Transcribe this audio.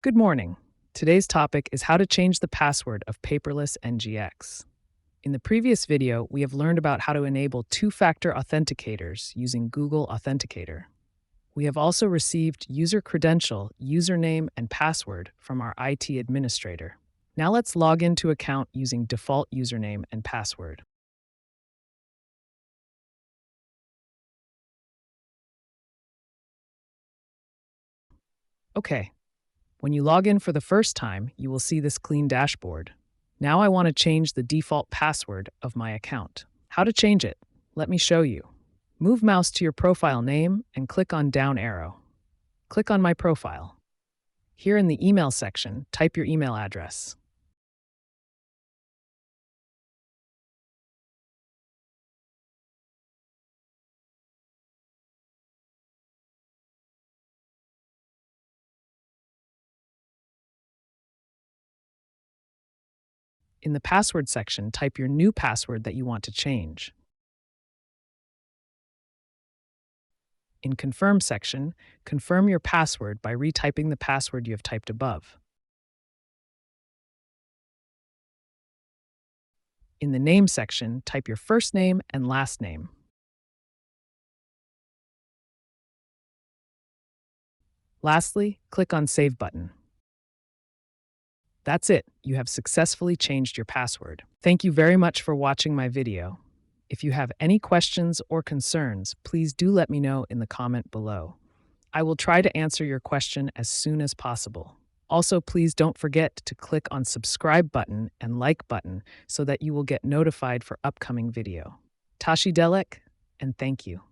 Good morning. Today's topic is how to change the password of paperless NGX. In the previous video, we have learned about how to enable two-factor authenticators using Google Authenticator. We have also received user credential, username, and password from our IT administrator. Now let's log into account using default username and password. Okay, when you log in for the first time, you will see this clean dashboard. Now I want to change the default password of my account. How to change it? Let me show you. Move mouse to your profile name and click on down arrow. Click on My Profile. Here in the email section, type your email address. In the password section, type your new password that you want to change. In Confirm section, confirm your password by retyping the password you have typed above. In the Name section, type your first name and last name. Lastly, click on Save button. That's it. You have successfully changed your password. Thank you very much for watching my video. If you have any questions or concerns, please do let me know in the comment below. I will try to answer your question as soon as possible. Also, please don't forget to click on subscribe button and like button so that you will get notified for upcoming video. Tashi Delek, and thank you.